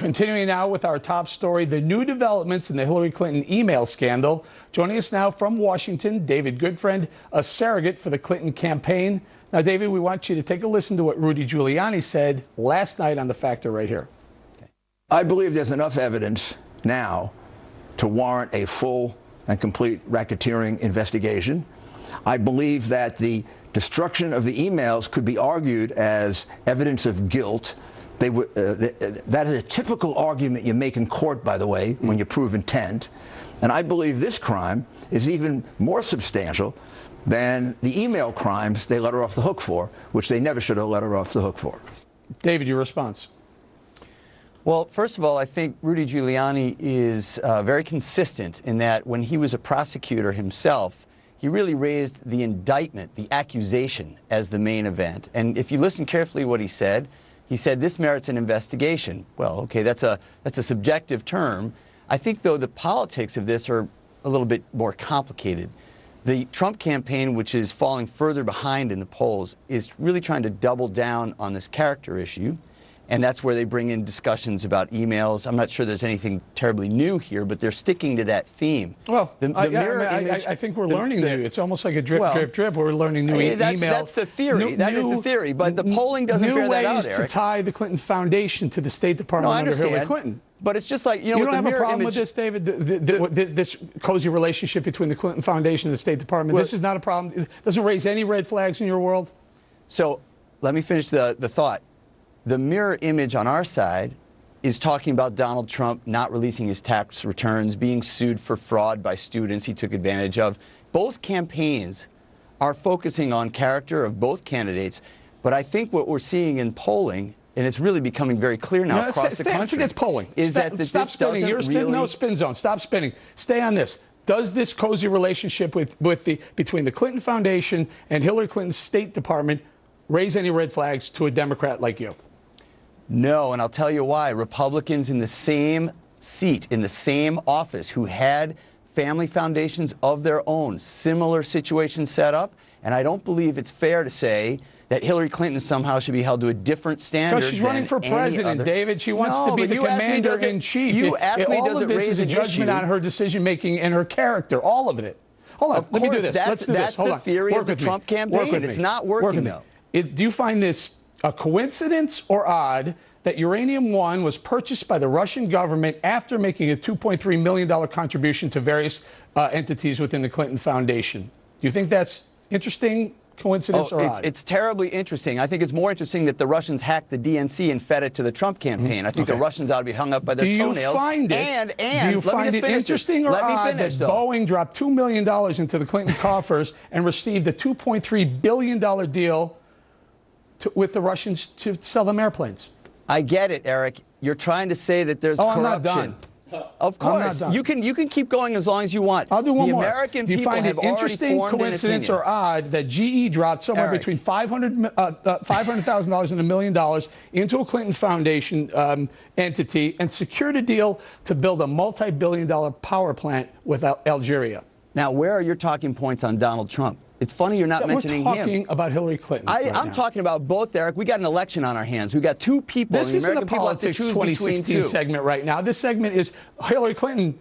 Continuing now with our top story, the new developments in the Hillary Clinton email scandal. Joining us now from Washington, David Goodfriend, a surrogate for the Clinton campaign. Now, David, we want you to take a listen to what Rudy Giuliani said last night on The Factor right here. I believe there's enough evidence now to warrant a full and complete racketeering investigation. I believe that the destruction of the emails could be argued as evidence of guilt. That is a typical argument you make in court, by the way, when you prove intent. And I believe this crime is even more substantial than the email crimes they let her off the hook for, which they never should have let her off the hook for. David, your response? Well, first of all, I think Rudy Giuliani is very consistent in that when he was a prosecutor himself, he really raised the indictment, the accusation, as the main event. And if you listen carefully to what he said this merits an investigation. Well, okay, that's a subjective term. I think, though, the politics of this are a little bit more complicated. The Trump campaign, which is falling further behind in the polls, is really trying to double down on this character issue. And that's where they bring in discussions about emails. I'm not sure there's anything terribly new here, but they're sticking to that theme. Well, I think we're learning new. It's almost like a drip. We're learning new email. That's the theory. That is the theory. But the polling doesn't bear that out, Eric. New ways to tie the Clinton Foundation to the State Department under Hillary Clinton. But it's just like, you don't have a problem with this, David? This cozy relationship between the Clinton Foundation and the State Department. This is not a problem. It doesn't raise any red flags in your world? So let me finish the thought. The mirror image on our side is talking about Donald Trump not releasing his tax returns, being sued for fraud by students he took advantage of. Both campaigns are focusing on character of both candidates. But I think what we're seeing in polling, and it's really becoming very clear now across the country. I think it's polling. Stop spinning. No spin zone. Stop spinning. Stay on this. Does this cozy relationship between the Clinton Foundation and Hillary Clinton's State Department raise any red flags to a Democrat like you? No, and I'll tell you why. Republicans in the same seat, in the same office, who had family foundations of their own, similar situations set up, and I don't believe it's fair to say that Hillary Clinton somehow should be held to a different standard. Because she's running for president, David. She wants to be the commander-in-chief. You asked me, all of this is a judgment on her decision-making and her character, all of it. Hold on, let me do this. Let's do this. Hold on. That's the theory of the Trump campaign. It's not working, though. Do you find this a coincidence or odd that Uranium One was purchased by the Russian government after making a $2.3 million contribution to various entities within the Clinton Foundation? Do you think that's interesting, coincidence, or odd? It's terribly interesting. I think it's more interesting that the Russians hacked the DNC and fed it to the Trump campaign. I think the Russians ought to be hung up by their toenails. Do you find it interesting or odd that Boeing dropped $2 million into the Clinton coffers and received a $2.3 billion deal with the Russians to sell them airplanes? I get it, Eric. You're trying to say that there's corruption. I'm not done. Of course. You can keep going as long as you want. I'll do one more. The American people have already formed an opinion. Do you find it interesting, coincidence, or odd that GE dropped somewhere between $500,000 and $1 million into a Clinton Foundation entity and secured a deal to build a multi-billion-dollar power plant with Algeria? Now, where are your talking points on Donald Trump? It's funny you're not mentioning him. We're talking about Hillary Clinton. I'm talking about both, Eric. We got an election on our hands. We got two people. This isn't a politics 2016 segment right now. This segment is Hillary Clinton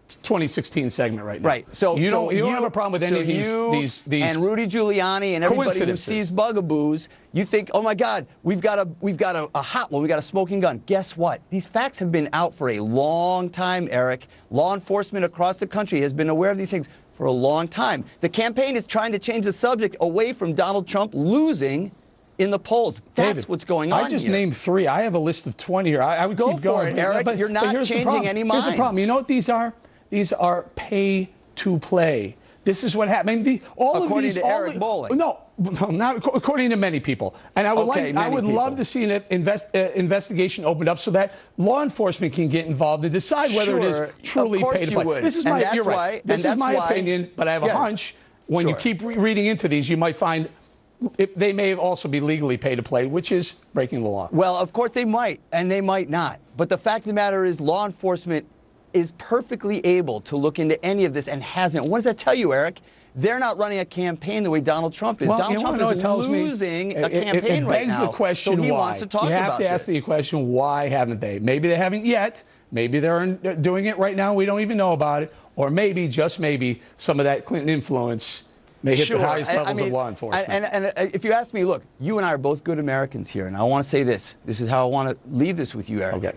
2016 segment right now. Right. So you don't have a problem with any of these and Rudy Giuliani and everybody who sees bugaboos. You think, oh my God, we've got a hot one. We got a smoking gun. Guess what? These facts have been out for a long time, Eric. Law enforcement across the country has been aware of these things for a long time. The campaign is trying to change the subject away from Donald Trump losing in the polls. That's what's going on. I just named 3. I have a list of 20 here. I would keep going. For it, Eric. But you're not changing any minds. Here's the problem. You know what these are? These are pay to play. This is what happened. According to Eric Bolling. No, not according to many people. And I would love to see an investigation opened up so that law enforcement can get involved and decide whether it is truly pay to play. This is you're right. This is my opinion, but I have a hunch. When you keep reading into these, you might find they may also be legally pay to play, which is breaking the law. Well, of course they might, and they might not. But the fact of the matter is, law enforcement is perfectly able to look into any of this and hasn't. What does that tell you, Eric? They're not running a campaign the way Donald Trump is. Well, Donald Trump is losing a campaign right now. It begs the question why. He wants to talk about this. You have to ask the question, why haven't they? Maybe they haven't yet. Maybe they're doing it right now. We don't even know about it. Or maybe, just maybe, some of that Clinton influence may hit the highest levels of law enforcement. And if you ask me, look, you and I are both good Americans here, and I want to say this. This is how I want to leave this with you, Eric. Okay.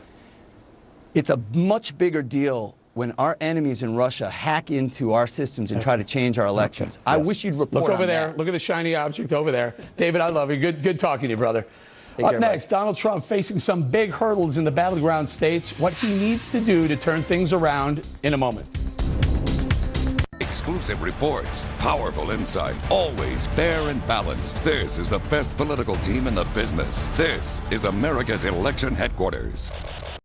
It's a much bigger deal when our enemies in Russia hack into our systems and try to change our elections. Okay. Yes. I wish you'd report Look over on there. That. Look at the shiny object over there. David, I love you. Good talking to you, brother. Up next, Donald Trump facing some big hurdles in the battleground states. What he needs to do to turn things around in a moment. Exclusive reports, powerful insight, always fair and balanced. This is the best political team in the business. This is America's election headquarters.